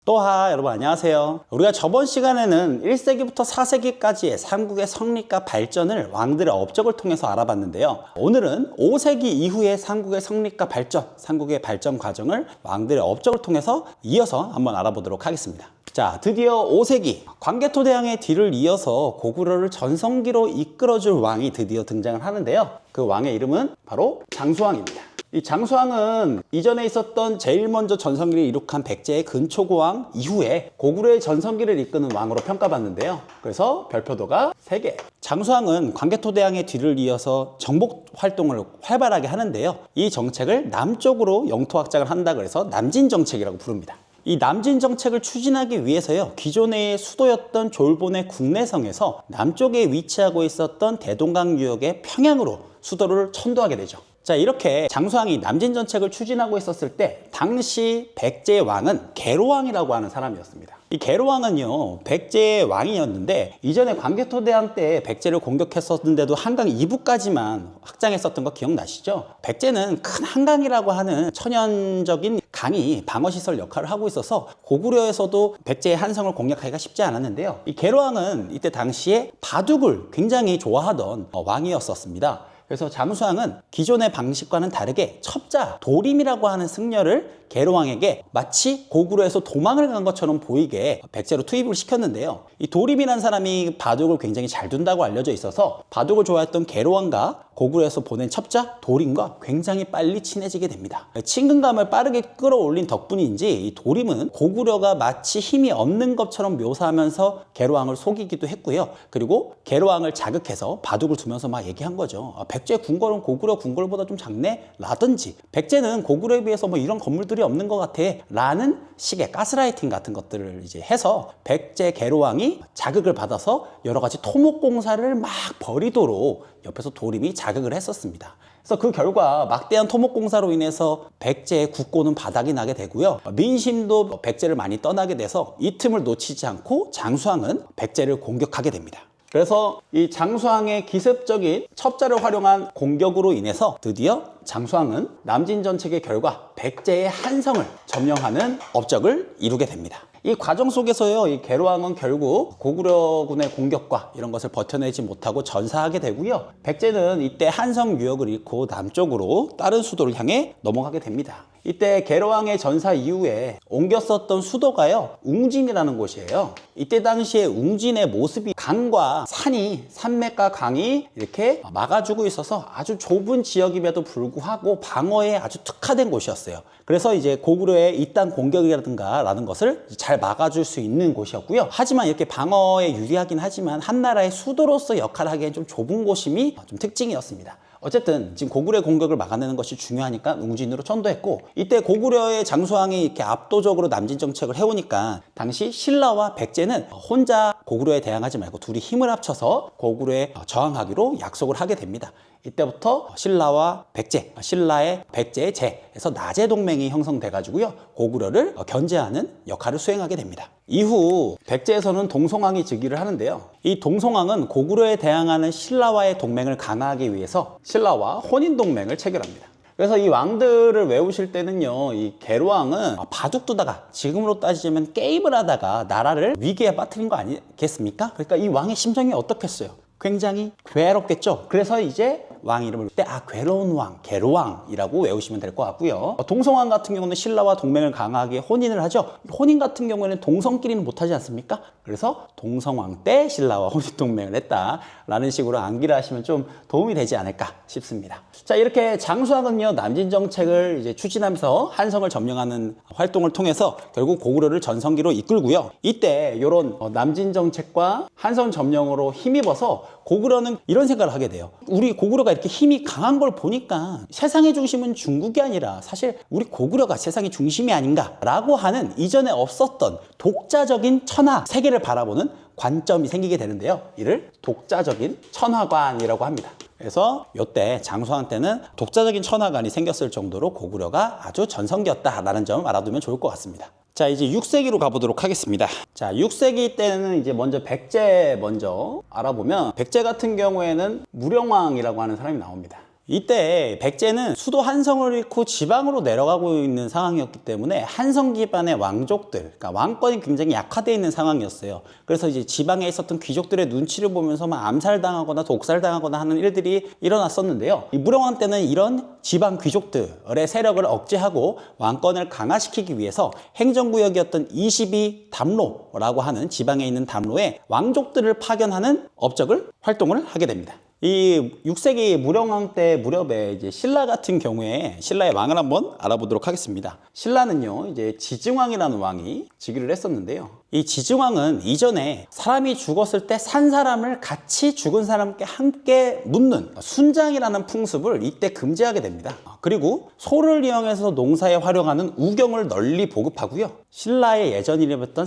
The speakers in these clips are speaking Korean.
또하 여러분 안녕하세요. 우리가 저번 시간에는 1세기부터 4세기까지의 삼국의 성립과 발전을 왕들의 업적을 통해서 알아봤는데요. 오늘은 5세기 이후의 삼국의 성립과 발전, 삼국의 발전 과정을 왕들의 업적을 통해서 이어서 한번 알아보도록 하겠습니다. 자, 드디어 5세기 광개토대왕의 뒤를 이어서 고구려를 전성기로 이끌어줄 왕이 드디어 등장을 하는데요. 그 왕의 이름은 바로 장수왕입니다. 이 장수왕은 이전에 있었던 제일 먼저 전성기를 이룩한 백제의 근초고왕 이후에 고구려의 전성기를 이끄는 왕으로 평가받는데요. 그래서 별표도가 3개. 장수왕은 광개토대왕의 뒤를 이어서 정복 활동을 활발하게 하는데요. 이 정책을 남쪽으로 영토 확장을 한다 그래서 남진정책이라고 부릅니다. 이 남진정책을 추진하기 위해서요, 기존의 수도였던 졸본의 국내성에서 남쪽에 위치하고 있었던 대동강 유역의 평양으로 수도를 천도하게 되죠. 자, 이렇게 장수왕이 남진정책을 추진하고 있었을 때 당시 백제의 왕은 계로왕이라고 하는 사람이었습니다. 이 계로왕은요, 백제의 왕이었는데 이전에 광개토대왕 때 백제를 공격했었는데도 한강 이부까지만 확장했었던 거 기억나시죠? 백제는 큰 한강이라고 하는 천연적인 강이 방어시설 역할을 하고 있어서 고구려에서도 백제의 한성을 공략하기가 쉽지 않았는데요. 이 계로왕은 이때 당시에 바둑을 굉장히 좋아하던 왕이었었습니다. 그래서 장수왕은 기존의 방식과는 다르게 첩자, 도림이라고 하는 승려를 계로왕에게 마치 고구려에서 도망을 간 것처럼 보이게 백제로 투입을 시켰는데요. 이 도림이라는 사람이 바둑을 굉장히 잘 둔다고 알려져 있어서 바둑을 좋아했던 계로왕과 고구려에서 보낸 첩자, 도림과 굉장히 빨리 친해지게 됩니다. 친근감을 빠르게 끌어올린 덕분인지 이 도림은 고구려가 마치 힘이 없는 것처럼 묘사하면서 계로왕을 속이기도 했고요. 그리고 계로왕을 자극해서 바둑을 두면서 막 얘기한 거죠. 백제 궁궐은 고구려 궁궐보다 좀 작네? 라든지 백제는 고구려에 비해서 뭐 이런 건물들이 없는 것 같아 라는 식의 가스라이팅 같은 것들을 이제 해서 백제 계로왕이 자극을 받아서 여러 가지 토목공사를 막 벌이도록 옆에서 도림이 자극을 했었습니다. 그래서 그 결과 막대한 토목공사로 인해서 백제의 국고는 바닥이 나게 되고요. 민심도 백제를 많이 떠나게 돼서 이 틈을 놓치지 않고 장수왕은 백제를 공격하게 됩니다. 그래서 이 장수왕의 기습적인 첩자를 활용한 공격으로 인해서 드디어 장수왕은 남진전책의 결과 백제의 한성을 점령하는 업적을 이루게 됩니다. 이 과정 속에서요, 이 계로왕은 결국 고구려군의 공격과 이런 것을 버텨내지 못하고 전사하게 되고요. 백제는 이때 한성 유역을 잃고 남쪽으로 다른 수도를 향해 넘어가게 됩니다. 이때 계로왕의 전사 이후에 옮겼었던 수도가요, 웅진이라는 곳이에요. 이때 당시에 웅진의 모습이 강과 산이, 산맥과 강이 이렇게 막아주고 있어서 아주 좁은 지역임에도 불구하고 방어에 아주 특화된 곳이었어요. 그래서 이제 고구려의 이딴 공격이라든가 라는 것을 잘 막아줄 수 있는 곳이었고요. 하지만 이렇게 방어에 유리하긴 하지만 한나라의 수도로서 역할을 하기엔 좀 좁은 곳임이 좀 특징이었습니다. 어쨌든 지금 고구려의 공격을 막아내는 것이 중요하니까 웅진으로 천도했고, 이때 고구려의 장수왕이 이렇게 압도적으로 남진 정책을 해오니까 당시 신라와 백제는 혼자 고구려에 대항하지 말고 둘이 힘을 합쳐서 고구려에 저항하기로 약속을 하게 됩니다. 이때부터 신라와 백제, 신라의 백제의 제에서 나제 동맹이 형성돼 가지고요, 고구려를 견제하는 역할을 수행하게 됩니다. 이후 백제에서는 동송왕이 즉위를 하는데요. 이 동송왕은 고구려에 대항하는 신라와의 동맹을 강화하기 위해서 신라와 혼인 동맹을 체결합니다. 그래서 이 왕들을 외우실 때는요, 이 계로왕은 바둑 두다가, 지금으로 따지자면 게임을 하다가 나라를 위기에 빠뜨린 거 아니겠습니까? 그러니까 이 왕의 심정이 어떻겠어요? 굉장히 괴롭겠죠. 그래서 이제 왕 이름을 때 괴로운 왕, 계로왕이라고 외우시면 될 것 같고요. 동성왕 같은 경우는 신라와 동맹을 강하게 혼인을 하죠. 혼인 같은 경우에는 동성끼리는 못하지 않습니까? 그래서 동성왕 때 신라와 혼인 동맹을 했다라는 식으로 암기를 하시면 좀 도움이 되지 않을까 싶습니다. 자, 이렇게 장수왕은요, 남진 정책을 이제 추진하면서 한성을 점령하는 활동을 통해서 결국 고구려를 전성기로 이끌고요. 이때 이런 남진 정책과 한성 점령으로 힘입어서 고구려는 이런 생각을 하게 돼요. 우리 고구려가 이렇게 힘이 강한 걸 보니까 세상의 중심은 중국이 아니라 사실 우리 고구려가 세상의 중심이 아닌가라고 하는 이전에 없었던 독자적인 천하 세계를 바라보는 관점이 생기게 되는데요. 이를 독자적인 천하관이라고 합니다. 그래서 이때 장수왕 때는 독자적인 천하관이 생겼을 정도로 고구려가 아주 전성기였다라는 점을 알아두면 좋을 것 같습니다. 자, 이제 6세기로 가보도록 하겠습니다. 자, 6세기 때는 이제 먼저 백제 먼저 알아보면, 백제 같은 경우에는 무령왕이라고 하는 사람이 나옵니다. 이때 백제는 수도 한성을 잃고 지방으로 내려가고 있는 상황이었기 때문에 한성 기반의 왕족들, 그러니까 왕권이 굉장히 약화되어 있는 상황이었어요. 그래서 이제 지방에 있었던 귀족들의 눈치를 보면서 막 암살당하거나 독살당하거나 하는 일들이 일어났었는데요. 이 무령왕 때는 이런 지방 귀족들의 세력을 억제하고 왕권을 강화시키기 위해서 행정구역이었던 22담로라고 하는 지방에 있는 담로에 왕족들을 파견하는 활동을 하게 됩니다. 이 6세기 무령왕 때 무렵에 이제 신라 같은 경우에 신라의 왕을 한번 알아보도록 하겠습니다. 신라는요, 이제 지증왕이라는 왕이 즉위를 했었는데요. 이 지증왕은 이전에 사람이 죽었을 때 산 사람을 같이 죽은 사람께 함께 묻는 순장이라는 풍습을 이때 금지하게 됩니다. 그리고 소를 이용해서 농사에 활용하는 우경을 널리 보급하고요. 신라의 예전 이름이었던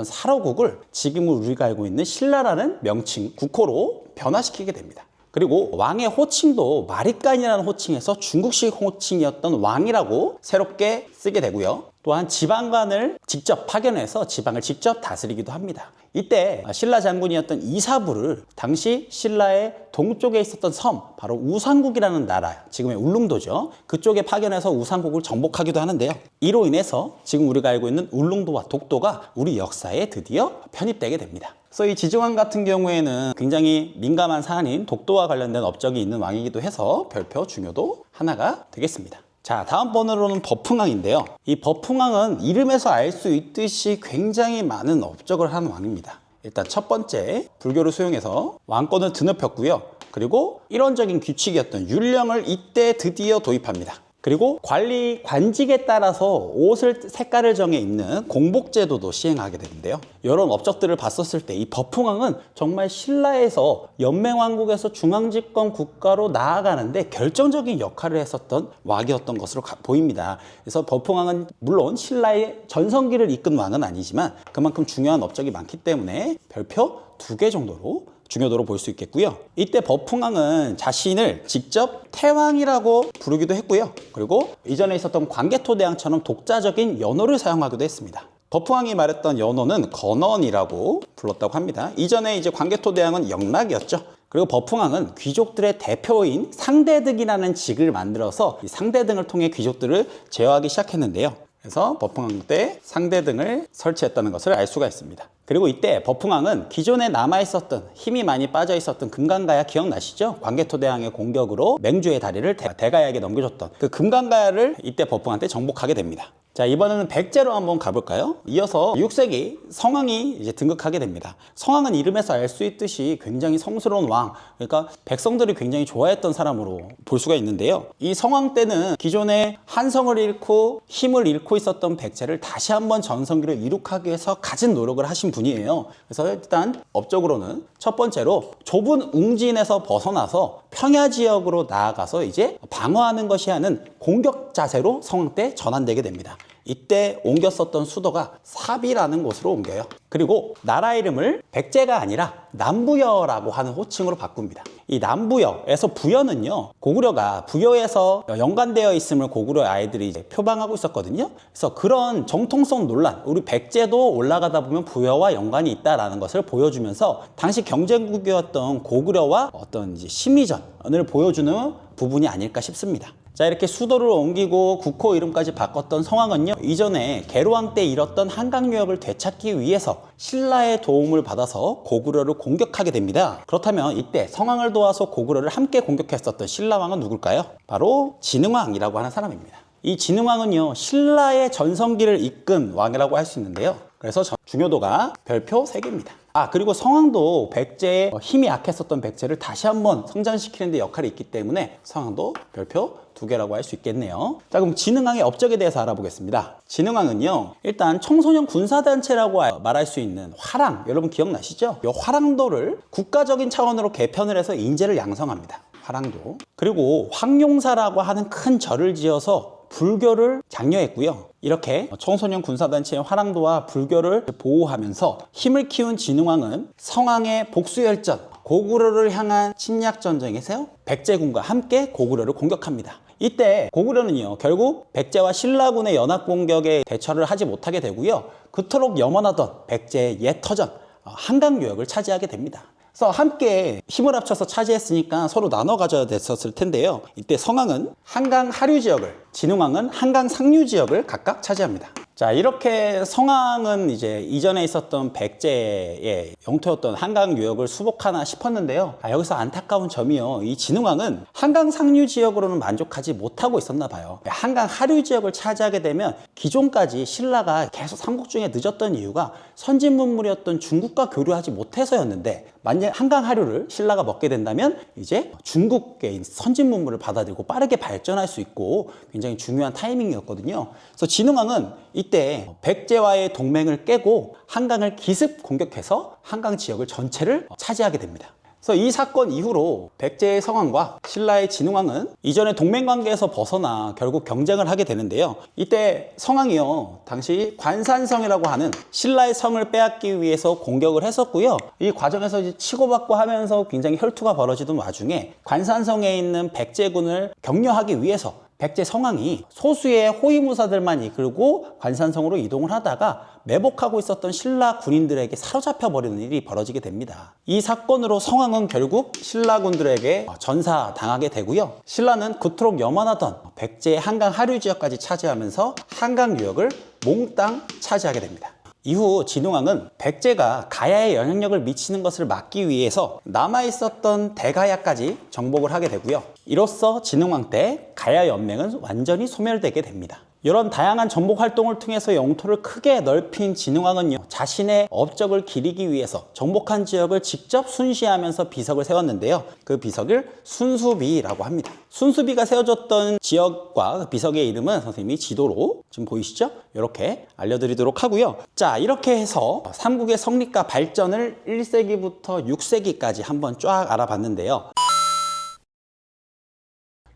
사로국을 지금 우리가 알고 있는 신라라는 명칭, 국호로 변화시키게 됩니다. 그리고 왕의 호칭도 마리깐이라는 호칭에서 중국식 호칭이었던 왕이라고 새롭게 쓰게 되고요. 또한 지방관을 직접 파견해서 지방을 직접 다스리기도 합니다. 이때 신라 장군이었던 이사부를 당시 신라의 동쪽에 있었던 섬, 바로 우상국이라는 나라, 지금의 울릉도죠. 그쪽에 파견해서 우상국을 정복하기도 하는데요. 이로 인해서 지금 우리가 알고 있는 울릉도와 독도가 우리 역사에 드디어 편입되게 됩니다. 그래서 이 지증왕 같은 경우에는 굉장히 민감한 사안인 독도와 관련된 업적이 있는 왕이기도 해서 별표 중요도 하나가 되겠습니다. 자, 다음 번으로는 버풍왕인데요. 이 버풍왕은 이름에서 알 수 있듯이 굉장히 많은 업적을 한 왕입니다. 일단 첫 번째, 불교를 수용해서 왕권을 드높였고요. 그리고 일원적인 규칙이었던 율령을 이때 드디어 도입합니다. 그리고 관직에 따라서 옷을 색깔을 정해 입는 공복제도도 시행하게 되는데요. 이런 업적들을 봤었을 때 이 버풍왕은 정말 신라에서 연맹왕국에서 중앙집권 국가로 나아가는데 결정적인 역할을 했었던 왕이었던 것으로 보입니다. 그래서 버풍왕은 물론 신라의 전성기를 이끈 왕은 아니지만 그만큼 중요한 업적이 많기 때문에 별표 2개 정도로 중요도로 볼 수 있겠고요. 이때 버풍왕은 자신을 직접 태왕이라고 부르기도 했고요. 그리고 이전에 있었던 광개토대왕처럼 독자적인 연호를 사용하기도 했습니다. 버풍왕이 말했던 연호는 건언이라고 불렀다고 합니다. 이전에 이제 광개토대왕은 영락이었죠. 그리고 버풍왕은 귀족들의 대표인 상대등이라는 직을 만들어서 이 상대등을 통해 귀족들을 제어하기 시작했는데요. 그래서 버풍왕 때 상대등을 설치했다는 것을 알 수가 있습니다. 그리고 이때 버풍왕은 기존에 남아있었던 힘이 많이 빠져있었던 금강가야 기억나시죠? 광개토대왕의 공격으로 맹주의 다리를 대가야에게 넘겨줬던 그 금강가야를 이때 버풍왕 때 정복하게 됩니다. 자, 이번에는 백제로 한번 가볼까요? 이어서 6세기 성왕이 이제 등극하게 됩니다. 성왕은 이름에서 알 수 있듯이 굉장히 성스러운 왕, 그러니까 백성들이 굉장히 좋아했던 사람으로 볼 수가 있는데요. 이 성왕 때는 기존에 한성을 잃고 힘을 잃고 있었던 백제를 다시 한번 전성기를 이룩하기 위해서 가진 노력을 하신 분이에요. 그래서 일단 업적으로는 첫 번째로 좁은 웅진에서 벗어나서 평야 지역으로 나아가서 이제 방어하는 것이 아닌 공격 자세로 성왕 때 전환되게 됩니다. 이때 옮겼었던 수도가 사비라는 곳으로 옮겨요. 그리고 나라 이름을 백제가 아니라 남부여라고 하는 호칭으로 바꿉니다. 이 남부여에서 부여는요, 고구려가 부여에서 연관되어 있음을 고구려 아이들이 이제 표방하고 있었거든요. 그래서 그런 정통성 논란, 우리 백제도 올라가다 보면 부여와 연관이 있다라는 것을 보여주면서 당시 경쟁국이었던 고구려와 어떤 이제 심리전을 보여주는 부분이 아닐까 싶습니다. 자, 이렇게 수도를 옮기고 국호 이름까지 바꿨던 성왕은요, 이전에 계로왕 때 잃었던 한강 유역을 되찾기 위해서 신라의 도움을 받아서 고구려를 공격하게 됩니다. 그렇다면 이때 성왕을 도와서 고구려를 함께 공격했었던 신라왕은 누굴까요? 바로 진흥왕이라고 하는 사람입니다. 이 진흥왕은요, 신라의 전성기를 이끈 왕이라고 할 수 있는데요. 그래서 중요도가 별표 3개입니다. 그리고 성왕도 백제의 힘이 약했었던 백제를 다시 한번 성장시키는 데 역할이 있기 때문에 성왕도 별표 2개라고 할 수 있겠네요. 자, 그럼 진흥왕의 업적에 대해서 알아보겠습니다. 진흥왕은요, 일단 청소년 군사단체라고 말할 수 있는 화랑, 여러분 기억나시죠? 이 화랑도를 국가적인 차원으로 개편을 해서 인재를 양성합니다. 화랑도. 그리고 황룡사라고 하는 큰 절을 지어서 불교를 장려했고요. 이렇게 청소년 군사단체의 화랑도와 불교를 보호하면서 힘을 키운 진흥왕은 성왕의 복수열전, 고구려를 향한 침략 전쟁에서 백제군과 함께 고구려를 공격합니다. 이때 고구려는요, 결국 백제와 신라군의 연합 공격에 대처를 하지 못하게 되고요. 그토록 염원하던 백제의 옛 터전 한강 유역을 차지하게 됩니다. 그래서 함께 힘을 합쳐서 차지했으니까 서로 나눠 가져야 됐었을 텐데요. 이때 성왕은 한강 하류 지역을, 진흥왕은 한강 상류 지역을 각각 차지합니다. 자, 이렇게 성왕은 이제 이전에 있었던 백제의 영토였던 한강 유역을 수복하나 싶었는데요. 여기서 안타까운 점이요. 이 진흥왕은 한강 상류 지역으로는 만족하지 못하고 있었나 봐요. 한강 하류 지역을 차지하게 되면 기존까지 신라가 계속 삼국중에 늦었던 이유가 선진문물이었던 중국과 교류하지 못해서였는데, 만약 한강 하류를 신라가 먹게 된다면 이제 중국의 선진문물을 받아들이고 빠르게 발전할 수 있고 굉장히 중요한 타이밍이었거든요. 그래서 진흥왕은 이때 백제와의 동맹을 깨고 한강을 기습 공격해서 한강 지역을 전체를 차지하게 됩니다. 그래서 이 사건 이후로 백제의 성왕과 신라의 진흥왕은 이전의 동맹관계에서 벗어나 결국 경쟁을 하게 되는데요. 이때 성왕이요, 당시 관산성이라고 하는 신라의 성을 빼앗기 위해서 공격을 했었고요. 이 과정에서 이제 치고받고 하면서 굉장히 혈투가 벌어지던 와중에 관산성에 있는 백제군을 격려하기 위해서 백제 성왕이 소수의 호위무사들만 이끌고 관산성으로 이동을 하다가 매복하고 있었던 신라 군인들에게 사로잡혀 버리는 일이 벌어지게 됩니다. 이 사건으로 성왕은 결국 신라군들에게 전사당하게 되고요. 신라는 그토록 염원하던 백제의 한강 하류 지역까지 차지하면서 한강 유역을 몽땅 차지하게 됩니다. 이후 진흥왕은 백제가 가야에 영향력을 미치는 것을 막기 위해서 남아있었던 대가야까지 정복을 하게 되고요. 이로써 진흥왕 때 가야 연맹은 완전히 소멸되게 됩니다. 이런 다양한 정복 활동을 통해서 영토를 크게 넓힌 진흥왕은요, 자신의 업적을 기리기 위해서 정복한 지역을 직접 순시하면서 비석을 세웠는데요. 그 비석을 순수비라고 합니다. 순수비가 세워졌던 지역과 그 비석의 이름은 선생님이 지도로 지금 보이시죠? 이렇게 알려드리도록 하고요. 자, 이렇게 해서 삼국의 성립과 발전을 1세기부터 6세기까지 한번 쫙 알아봤는데요.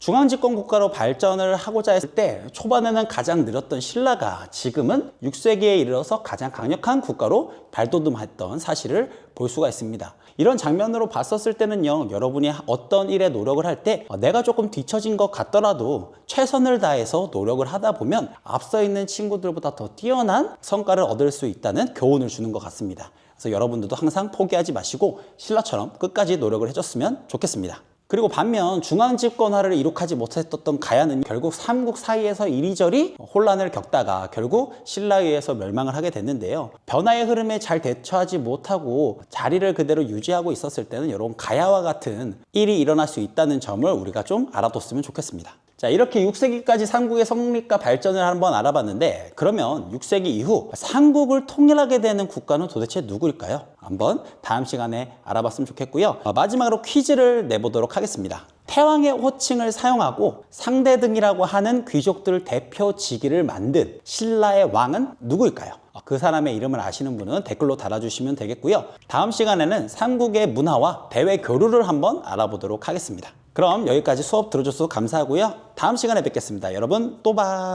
중앙집권 국가로 발전을 하고자 했을 때 초반에는 가장 느렸던 신라가 지금은 6세기에 이르러서 가장 강력한 국가로 발돋움했던 사실을 볼 수가 있습니다. 이런 장면으로 봤었을 때는요, 여러분이 어떤 일에 노력을 할 때 내가 조금 뒤처진 것 같더라도 최선을 다해서 노력을 하다 보면 앞서 있는 친구들보다 더 뛰어난 성과를 얻을 수 있다는 교훈을 주는 것 같습니다. 그래서 여러분들도 항상 포기하지 마시고 신라처럼 끝까지 노력을 해줬으면 좋겠습니다. 그리고 반면 중앙집권화를 이룩하지 못했던 가야는 결국 삼국 사이에서 이리저리 혼란을 겪다가 결국 신라에 의해서 멸망을 하게 됐는데요. 변화의 흐름에 잘 대처하지 못하고 자리를 그대로 유지하고 있었을 때는 여러분 가야와 같은 일이 일어날 수 있다는 점을 우리가 좀 알아뒀으면 좋겠습니다. 자, 이렇게 6세기까지 삼국의 성립과 발전을 한번 알아봤는데, 그러면 6세기 이후 삼국을 통일하게 되는 국가는 도대체 누구일까요? 한번 다음 시간에 알아봤으면 좋겠고요. 마지막으로 퀴즈를 내보도록 하겠습니다. 태왕의 호칭을 사용하고 상대등이라고 하는 귀족들 대표 직위를 만든 신라의 왕은 누구일까요? 그 사람의 이름을 아시는 분은 댓글로 달아주시면 되겠고요. 다음 시간에는 삼국의 문화와 대외 교류를 한번 알아보도록 하겠습니다. 그럼 여기까지 수업 들어줘서 감사하고요. 다음 시간에 뵙겠습니다. 여러분 또 봐.